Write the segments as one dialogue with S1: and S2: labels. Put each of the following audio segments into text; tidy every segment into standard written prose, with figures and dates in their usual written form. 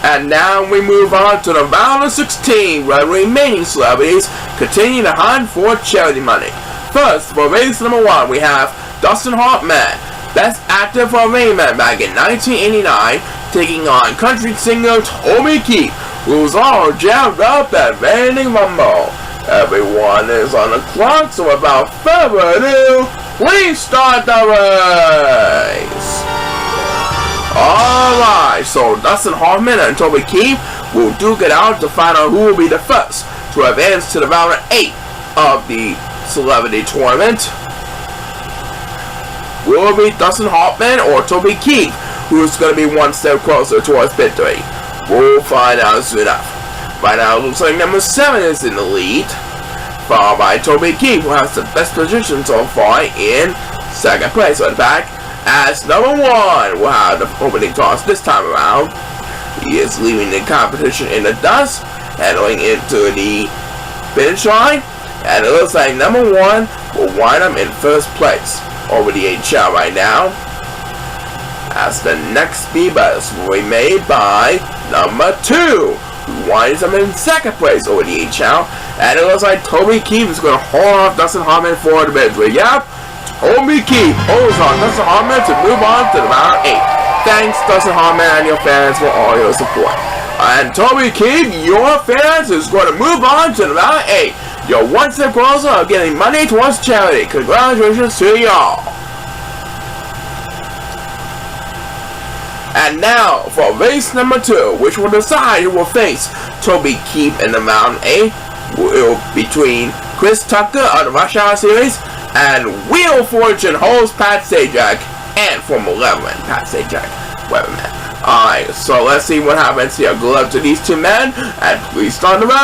S1: And now we move on to the round of 16, where the remaining celebrities continue to hunt for charity money. First, for race number 1, we have Dustin Hoffman, Best Actor for Rain Man back in 1989, taking on country singer Toby Keith, who's all jammed up at Vanity Rumble. Everyone is on the clock, so without further ado, please start the race. Alright, so Dustin Hoffman and Toby Keith will duke it out to find out who will be the first to advance to the round of 8 of the celebrity tournament. Will it be Dustin Hoffman or Toby Keith who's going to be one step closer towards victory? We'll find out soon enough. Right now it looks like number 7 is in the lead, followed by Toby Keith, who has the best position so far in second place. So in fact, as number 1 will have the opening toss this time around. He is leaving the competition in the dust, heading into the finish line, and it looks like number 1 will wind up in first place over the Chao right now, as the next speed bus will be made by number 2, who winds up in second place over the Chao, and it looks like Toby Keith is going to hold off Dustin Hoffman for the victory. Yep, Toby Keith holds on Dustin Hoffman to move on to the round 8. Thanks, Dustin Hoffman and your fans, for all your support. And Toby Keith, your fans, is going to move on to the round 8. You're one step closer of getting money towards charity. Congratulations to y'all. And now for race number 2, which will decide who will face Toby Keith in the round 8. Will between Chris Tucker of the Rush Hour series and Wheel of Fortune host Pat Sajak and Formula 11 Pat Sajak weatherman. Alright, so let's see what happens here. Good luck to these two men, and please start the race!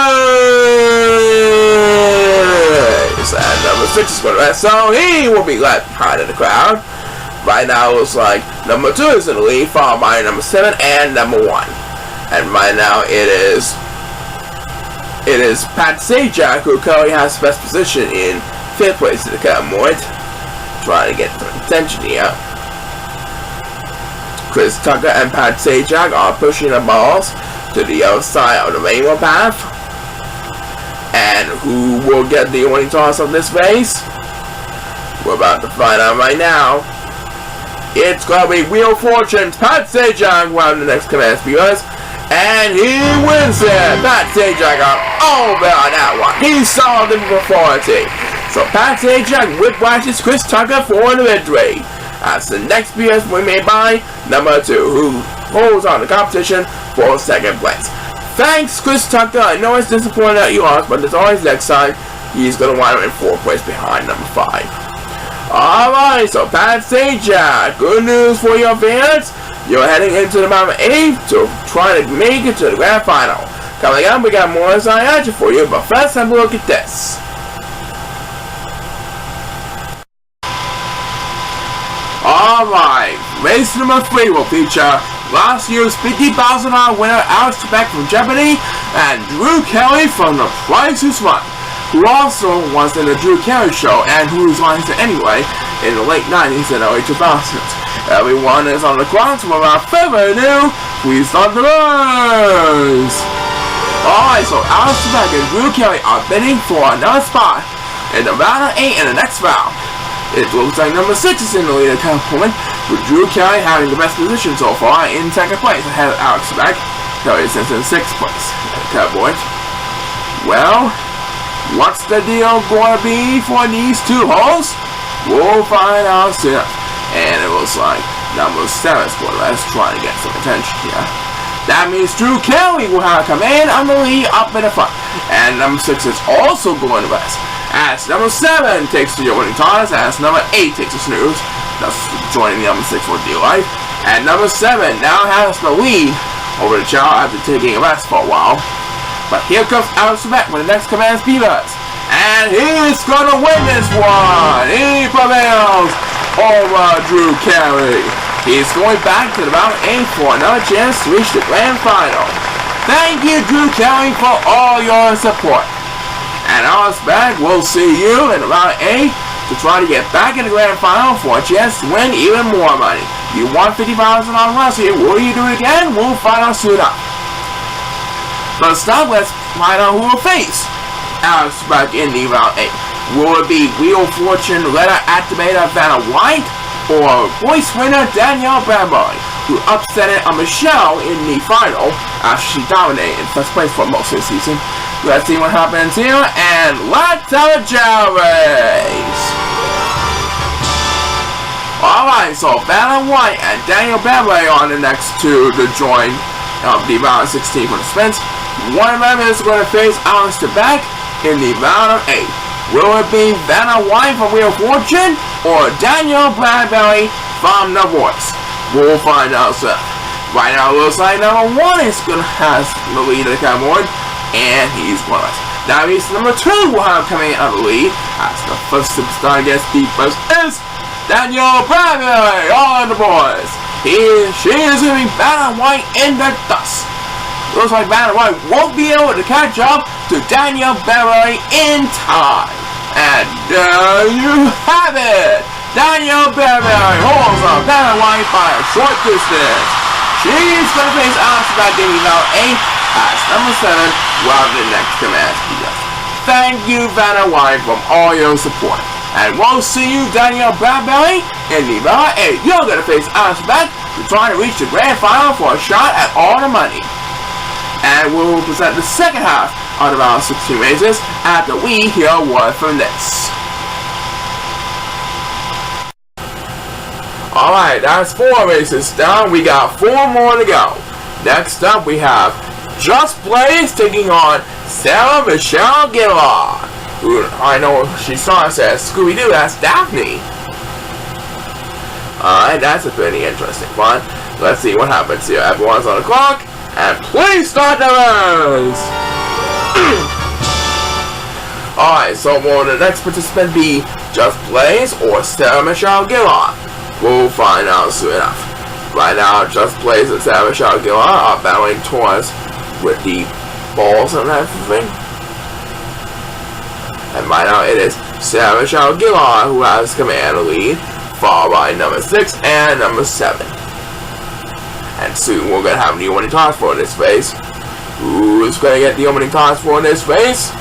S1: And number 6 is going to rest, so he will be left behind in the crowd. Right now it looks like number 2 is in the lead, followed by number 7 and number 1. And right now it is Pat Sajak who currently has best position in 5th place in the Cowboys, trying to get some attention here. Chris Tucker and Pat Sajak are pushing the balls to the other side of the rainbow path. And who will get the winning toss of this race? We're about to find out right now. It's going to be Wheel of Fortune's Pat Sajak will have the next command speakers. And he wins it! Pat Sajak over on that one. He saw the authority. So Pat Sajak whiplashes Chris Tucker for the victory. As the next BS will be made by number 2, who holds on the competition for second place. Thanks, Chris Tucker. I know it's disappointing that you lost, but there's always next time. He's going to wind up in 4th place behind number 5. Alright, so Pat Sajak, good news for your fans. You're heading into the round 8 to try to make it to the grand final. Coming up, we got more inside action for you, but first have a look at this. Alright, race number 3 will feature last year's $50,000 winner Alex Trebek from Jeopardy and Drew Kelly from The Price is Right, who also was in the Drew Kelly show and who resigned to anyway in the late 90s and early 2000s. Everyone is on the clock, so without further ado, please start the race! Alright, so Alex Trebek and Drew Kelly are bidding for another spot in the round of 8 in the next round. It looks like number 6 is in the lead at California, with Drew Kelly having the best position so far in second place ahead of Alex Trebek. Kelly since in 6th place at Cowboys. Well, what's the deal going to be for these two hosts? We'll find out soon. And it looks like number 7 is for the rest, trying to get some attention here. That means Drew Kelly will have come in on the lead up in the front. And number 6 is also going to rest, as number 7 takes the winning toss, as number 8 takes a snooze, thus joining the number 6 for dear life. And number 7 now has the lead over the Chao after taking a rest for a while. But here comes Alex Trebek with the next command speeders, and he's gonna win this one! He prevails over Drew Kelly. He's going back to the round 8 for another chance to reach the grand final. Thank you, Drew Kelly, for all your support. And Alex Trebek will see you in round 8 to try to get back in the grand final for a chance to win even more money. You won $50,000 last year. Will you do it again? We'll find out soon enough. But now let's find out who will face Alex back in the round 8. Will it be Wheel of Fortune letter activator Vanna White, or voice winner Danielle Bradbury, who upset Michelle in the final after she dominated in first place for most of the season? Let's see what happens here, and let's have a Chao race! Alright, so Vanna White and Danielle Bradbury are the next two to join the round 16 for the spins. One of them is going to face Alex Trebek in the round of 8. Will it be Vanna White from Wheel of Fortune or Danielle Bradbury from The Voice? We'll find out soon. Right now it looks like number 1 is going to have the lead of the category, and he's one of us. Now he's number 2 will have coming out of the lead as the first superstar against the first is Danielle Bradbury on The Voice. She is going to be Vanna White in the dust. Looks like Vanna White won't be able to catch up to Danielle Bradbury in time. And there you have it! Danielle Bradbury holds on Vanna White by a short distance. She's going to face Alex back in round 8 as number 7 while the next command begins. Thank you, Vanna White, for all your support. And we'll see you, Danielle Bradbury, in the round 8. You're going to face Alex back to try to reach the grand final for a shot at all the money. And we'll present the second half of the round 16 races after we hear a word from this. Alright, that's 4 races down. We got 4 more to go. Next up, we have Just Blaze taking on Sarah Michelle Gellar, who I know she saw us as Scooby-Doo as Daphne. Alright, that's a pretty interesting one. Let's see what happens here. Everyone's on the clock. And please start the race! Alright, so will the next participant be Just Blaze or Sarah Michelle Gellar? We'll find out soon enough. Right now, Just Blaze and Sarah Michelle Gellar are battling towards with the balls and everything. And right now it is Sarah Michelle Gellar who has command of the lead, followed by number 6 and number 7. And soon we're going to have the opening toss for this race. Who's going to get the opening toss for this race?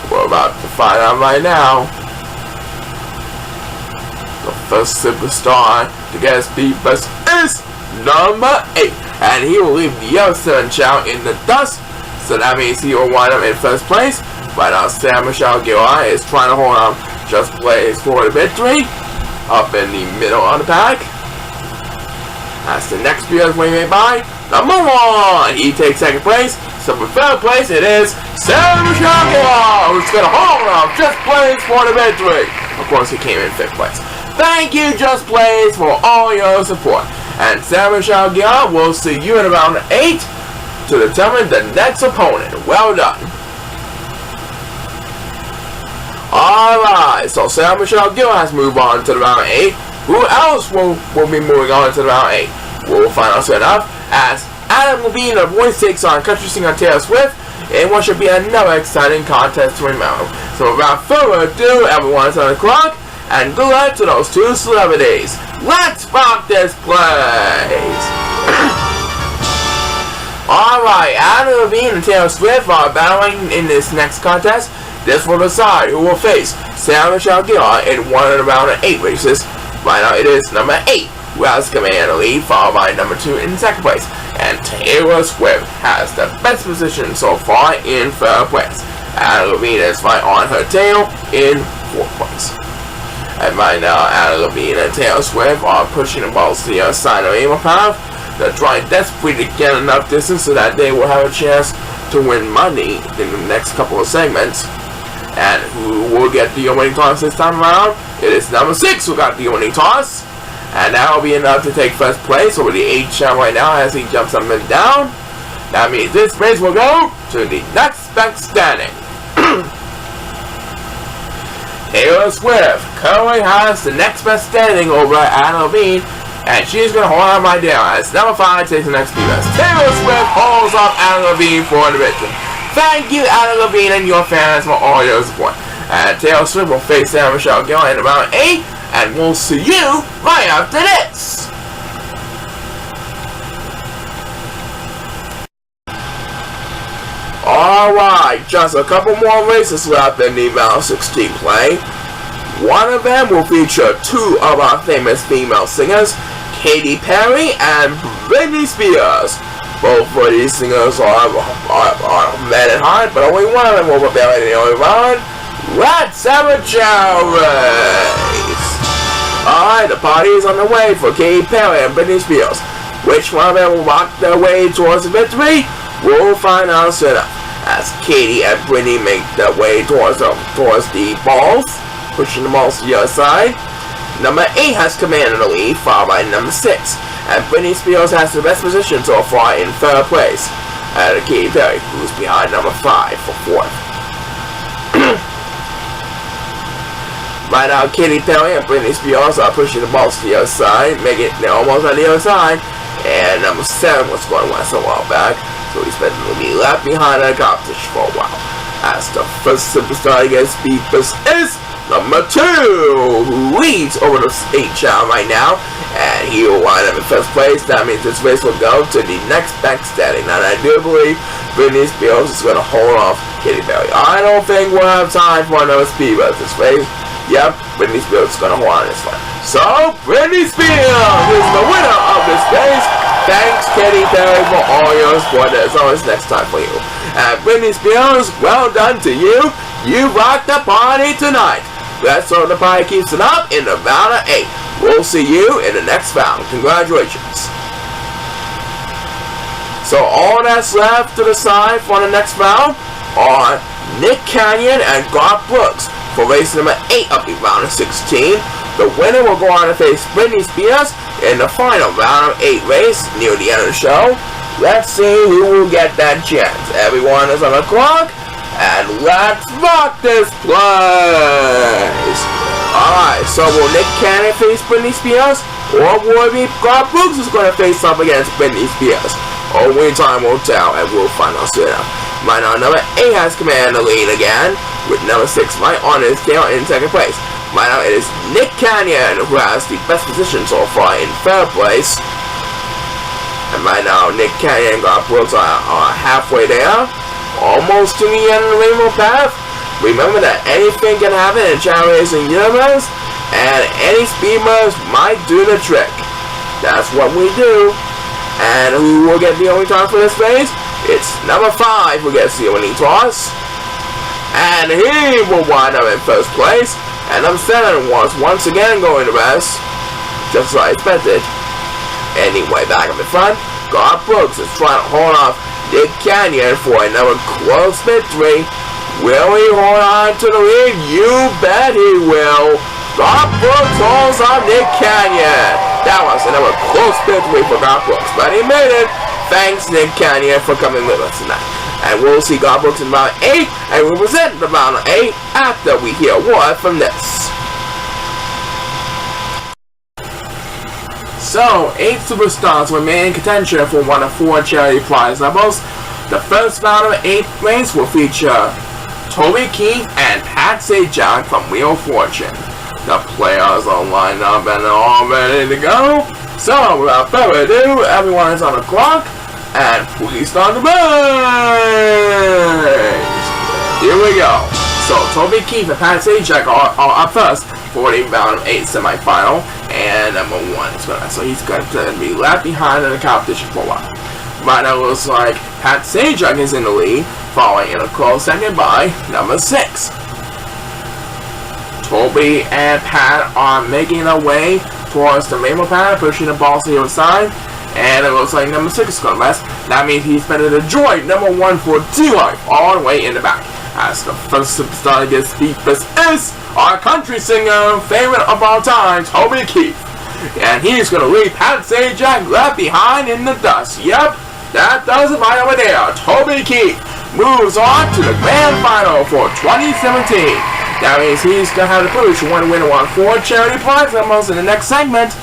S1: We're about to find out right now. The first superstar to get his feet first is number 8. And he will leave the other 7 Chao in the dust. So that means he will wind up in first place. Right now, Sarah Michelle Gellar is trying to hold on Just Blaze for the victory. Up in the middle of the pack. As the next spear is made by number 1. He takes second place. So for third place, it is Sarah Michelle Gellar, who's going to hold on Just Blaze for the victory. Of course, he came in 5th place. Thank you, Just Blaze, for all your support. And Sarah Michelle Gellar, will see you in round 8 to determine the next opponent. Well done. Alright, so Sarah Michelle Gellar has moved on to the round 8. Who else will be moving on to the round 8? We'll find out soon enough as Adam Levine of Voice takes on country singer Taylor Swift in what should be another exciting contest to remember. So without further ado, everyone's on the clock, and good luck to those 2 celebrities. Let's rock this place! Alright, Adam Levine and Taylor Swift are battling in this next contest. This will decide who will face Sarah Michelle Gellar in one of the round of 8 races. Right now it is number 8 who has command of the lead, followed by number 2 in second place. And Taylor Swift has the best position so far in 3rd place. Adam Levine is right on her tail in 4th place. And right now Adam Levine and Taylor Swift are pushing the balls to the other side of the aiming path. They're trying desperately to get enough distance so that they will have a chance to win money in the next couple of segments. And who will get the opening toss this time around? It is number 6 who got the opening toss. And that will be enough to take first place over the 8 Chao right now as he jumps up and down. That means this race will go to the next best standing. Taylor Swift currently has the next best standing over Adam Levine. And she's going to hold on right there as number 5 takes the next few best. Taylor Swift holds up Adam Levine for the victory. Thank you, Adam Levine and your fans for all your support. And Taylor Swift will face Sarah Michelle Gellar in round 8. And we'll see you right after this. Alright, just a couple more races left in the round 16 play. One of them will feature two of our famous female singers, Katy Perry and Britney Spears. Both of these singers are men at heart, but only one of them will prepare in the only round. Let's have a Chao race! Alright, the party is on the way for Katy Perry and Britney Spears. Which one of them will walk their way towards the victory? We'll find out soon enough, as Katy and Britney make their way towards the balls, pushing the balls to the other side. Number 8 has command of the lead, followed by number 6, and Britney Spears has the best position so far in 3rd place, and Katy Perry, who's behind number 5 for 4th. Right now, Katy Perry and Britney Spears are pushing the balls to the other side, they're almost on the other side, and number 7 was going west a while back, so he's been to be left behind in the competition for a while. As the first superstar against Beepers is number 2, who leads over the 8 Chao right now, and he will wind up in 1st place. That means this race will go to the next back standing. Now, I do believe Britney Spears is going to hold off Katy Perry. I don't think we'll have time for another speed race this race. Yep, Britney Spears is going to hold on this one. So, Britney Spears is the winner of this race. Thanks, Katy Perry, for all your support. There's always next time for you. And Britney Spears, well done to you. You rocked the party tonight. Let's hope the party keeps it up in the round of 8. We'll see you in the next round. Congratulations. So all that's left to decide for the next round are Nick Cannon and Garth Brooks for race number 8 of the round of 16. The winner will go on to face Britney Spears in the final round of 8 race near the end of the show. Let's see who will get that chance. Everyone is on the clock, and let's rock this place! Alright, so will Nick Cannon face Britney Spears, or will it be Garth Brooks who's going to face up against Britney Spears? Only time will tell, and we'll find out soon enough. Right now, number 8 has command the lead again, with number 6 right on his tail in 2nd place. Right now, it is Nick Cannon who has the best position so far in 3rd place. And right now, Nick Cannon and Garth Brooks are halfway there, almost to the end of the rainbow path. Remember that anything can happen in Chao Racing Universe, and any speeders might do the trick. That's what we do. And who will get the only toss for this race? It's number 5 who gets the winning toss. And he will wind up in 1st place. And number 7 was once again going to rest, just as I expected. Anyway, back up in front, Garth Brooks is trying to hold off Nick Cannon for another close victory. Will he hold on to the lead? You bet he will. Garth Brooks holds on Nick Cannon. That was another close victory for Garth Brooks, but he made it. Thanks, Nick Cannon, for coming with us tonight. And we'll see Garth Brooks in round 8, and we'll present the round 8 after we hear a word from this. So, 8 superstars remain in contention for one of 4 charity prize levels. The first round of 8th race will feature Toby Keith and Pat Sajak from Wheel of Fortune. The players are lined up and they're all ready to go. So, without further ado, everyone is on the clock, and please start the race! Here we go. So, Toby Keith and Pat Sajak are up first for the round of 8 semifinal, and number 1 is going to, so he's going to be left behind in the competition for a while. Right now, it looks like Pat Sajak is in the lead, following in a close second by number 6. Toby and Pat are making their way towards the rainbow path, pushing the balls to the other side, and it looks like number 6 is going to rest. That means he's better to join number 1 for D-Life all the way in the back. As the first superstar to get speedless is our country singer, favorite of all time, Toby Keith. And he's going to leave Pat Sajak left behind in the dust. Yep, that does it right over there. Toby Keith moves on to the grand final for 2017. That means he's going to have to push one winner on 4 charity prize levels in the next segment.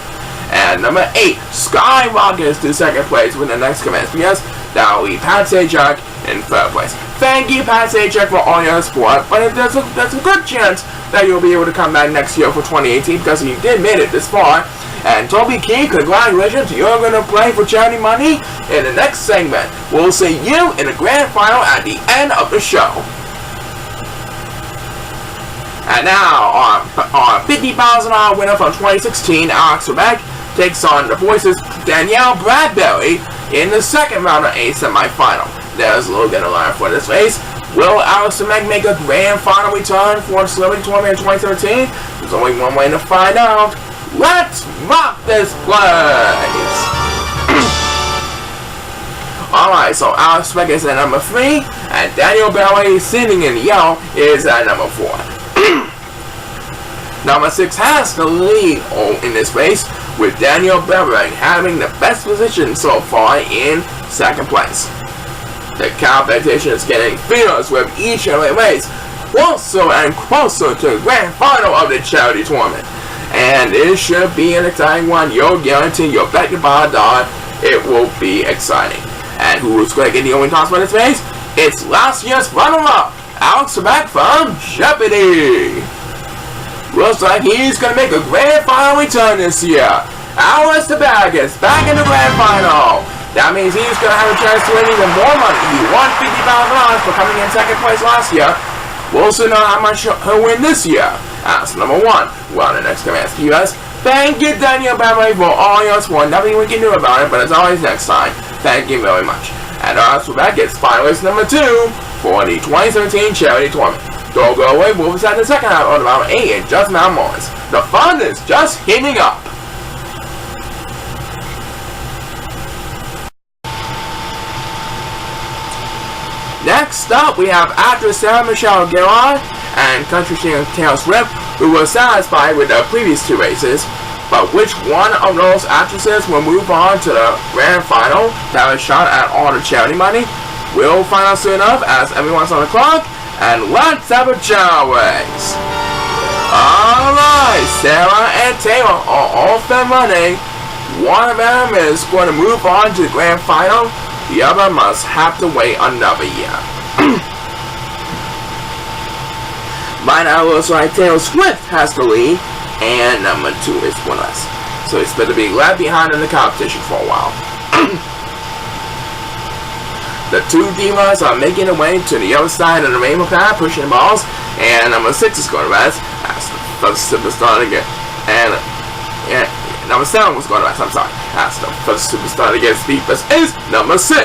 S1: And number 8 skyrockets to 2nd place with the next command. Yes, that will leave Pat Sajak in 3rd place. Thank you, Pat Sajak, for all your support, but there's a good chance that you'll be able to come back next year for 2018 because he did made it this far. And Toby Keith, congratulations, you're going to play for charity money in the next segment. We'll see you in the grand final at the end of the show. And now, our $50,000 winner from 2016, Alex Trebek, takes on the Voices' Danielle Bradbury in the second round of a semifinal. There's a little bit of line for this race. Will Alex Trebek make a grand final return for the Celebrity Tournament in 2013? There's only one way to find out. Let's rock this place! Alright, so Alex Trebek is at number 3, and Danielle Bradbury, sitting in yellow, is at number 4. Number 6 has the lead in this race, with Danielle Bradbury having the best position so far in second place. The competition is getting fierce with each and every race, closer and closer to the grand final of the charity tournament. And it should be an exciting one. You're guaranteed you'll bet your $1. It will be exciting. And who's going to get the only toss for this race? It's last year's runner-up, Alex Trebek from Jeopardy! Looks like he's going to make a grand final return this year. Alex Trebek is back in the grand final. That means he's going to have a chance to win even more money. He won $50,000 for coming in second place last year. We'll also know how much he'll win this year. That's number 1. Well, the next time I ask you guys, thank you, Danielle Bradbury, for all your support. Nothing we can do about it, but as always, next time, thank you very much. And Alex Trebek is finalist number 2 for the 2017 charity tournament. Don't go away, we'll be at the second half of round 8 in just now moments. The fun is just heating up. Next up, we have actress Sarah Michelle Gellar and country singer Taylor Swift, who were satisfied with the previous 2 races. But which one of those actresses will move on to the grand final to have a shot at all the charity money? We'll find out soon enough as everyone's on the clock. And let's have a Chao race. Alright, Sarah and Taylor are off and running. One of them is going to move on to the grand final. The other must have to wait another year. By now, it looks like Taylor Swift has the lead, and number 2 is winless. So it's better be left behind in the competition for a while. The 2 divas are making their way to the other side of the rainbow path, pushing the balls, and number 6 is going to rest. That's the first superstar to get, and number 7 was going to rest, I'm sorry. That's the first superstar to get speed boost is number 6.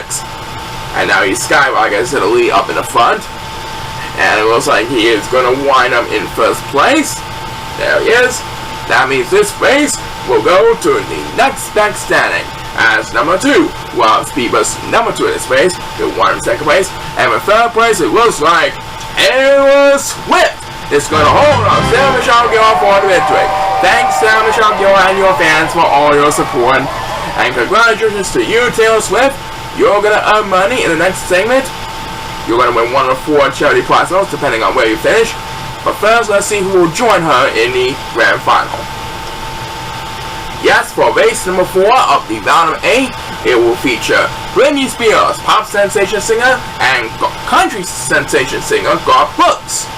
S1: And now he skyrockets to the lead up in the front, and it looks like he is going to wind up in first place. There he is. That means this race will go to the next back standing. As number 2, well, speed boost number 2 in this race, who won in second place, and in third place it looks like Taylor Swift is going to hold on Sarah Michelle Gellar for the victory. Thanks, Sarah Michelle Gellar and your fans for all your support, and congratulations to you, Taylor Swift. You're going to earn money in the next segment. You're going to win 1 of 4 charity prizes, depending on where you finish. But first, let's see who will join her in the grand final. Yes, for race number 4 of the round of 8, it will feature Britney Spears, pop sensation singer, and country sensation singer Garth Brooks.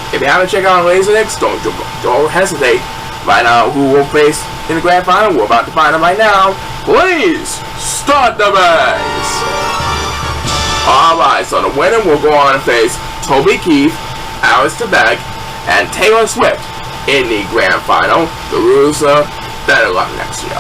S1: If you haven't checked out Laserdisc, don't hesitate. Right now, who will face in the grand final? We're about to find out right now. Please start the race. Alright, so the winner will go on to face Toby Keith, Alex Trebek, and Taylor Swift in the grand final. The loser, better luck next year.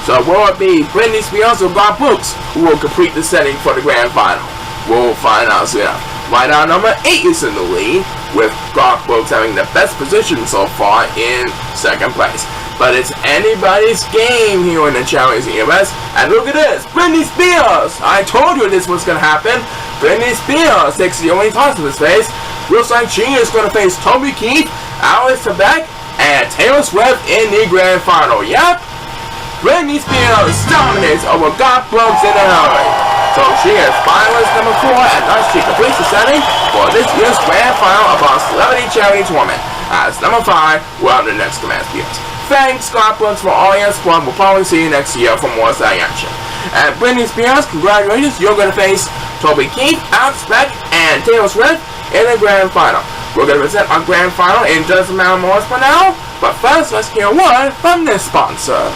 S1: So will it be Britney Spears or Garth Brooks who will complete the setting for the grand final? We'll find out soon enough. Right now, number 8 is in the lead, with Garth Brooks having the best position so far in second place. But it's anybody's game here in the Challenge EMS. And look at this, Britney Spears! I told you this was going to happen. Britney Spears takes the only toss in this race. Looks like she is going to face Toby Keith, Alex Trebek, and Taylor Swift in the grand final. Yep, Britney Spears dominates over Garth Brooks in a hurry. So she is finalist number 4, and thus she completes the setting for this year's grand final of our Celebrity Charity Tournament. As number 5, we're on the next Command Spears. Thanks, Garth Brooks, for all your support. We'll probably see you next year for more exciting action. And Britney Spears, congratulations, you're going to face Toby Keith, Alex Trebek, and Taylor Swift in the grand final. We're going to present our grand final in just a moment more from now. But first, let's hear a word from this sponsor.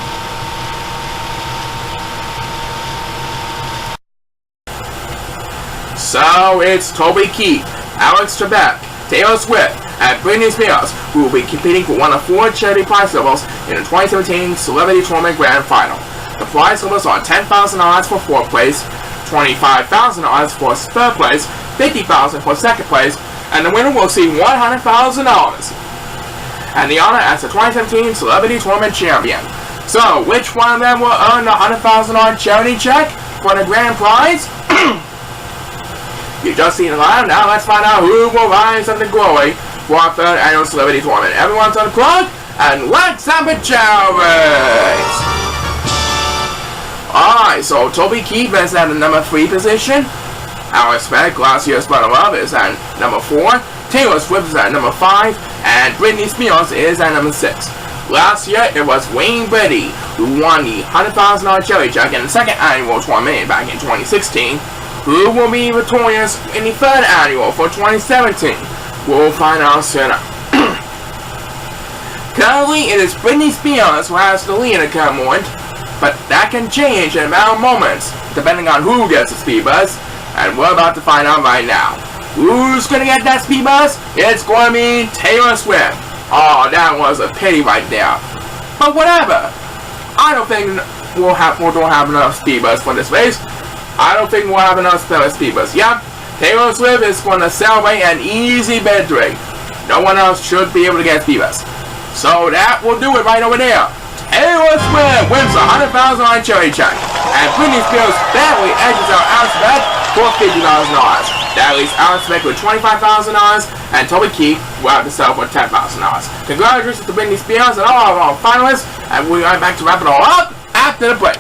S1: So it's Toby Keith, Alex Trebek, Taylor Swift, and Britney Spears who will be competing for one of 4 charity prize levels in the 2017 Celebrity Tournament Grand Final. The prize levels are $10,000 for 4th place, $25,000 for 3rd place, $50,000 for 2nd place, and the winner will receive $100,000 and the honor as the 2017 Celebrity Tournament Champion. So, which one of them will earn the $100,000 charity check for the grand prize? You just seen it live, now let's find out who will rise up to glory for our 3rd annual Celebrity Tournament. Everyone's on the clock, and let's have a Chao race! Alright, so Toby Keith is at the number 3 position. Alex Trebek, last year's runner-up, is at number 4. Taylor Swift is at number 5. And Britney Spears is at number 6. Last year, it was Wayne Brady who won the $100,000 charity check in the 2nd annual tournament back in 2016. Who will be victorious in the 3rd annual for 2017? We'll find out soon. Currently, it is Britney Spears who has the lead at the moment, but that can change in a matter of moments, depending on who gets the speed buzz, and we're about to find out right now. Who's gonna get that speed buzz? It's gonna be Taylor Swift. Oh, that was a pity right there. But whatever. I don't think we'll have enough speed buzz for this race. I don't think we'll have enough speed buzz. Yep, Taylor Swift is gonna celebrate an easy victory. No one else should be able to get speed buzz. So that will do it right over there. Taylor Swift wins the $100,000 charity check, and Britney Spears barely edges out Alex Trebek for $50,000. That leaves Alex Trebek with $25,000, and Toby Keith will have to settle for $10,000. Congratulations to Britney Spears and all of our finalists, and we'll be right back to wrap it all up after the break.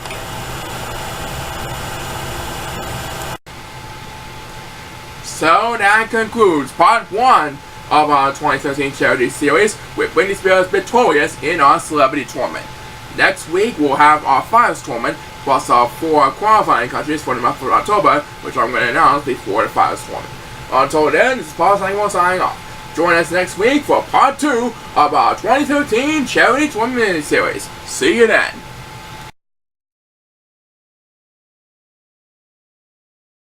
S1: So that concludes part 1 of our 2013 charity series with Britney Spears victorious in our celebrity tournament. Next week we'll have our finals tournament plus our 4 qualifying countries for the month of October, which I'm going to announce before the finals tournament. Until then, this is Paul signing off. Join us next week for part 2 of our 2013 charity tournament series. See you then.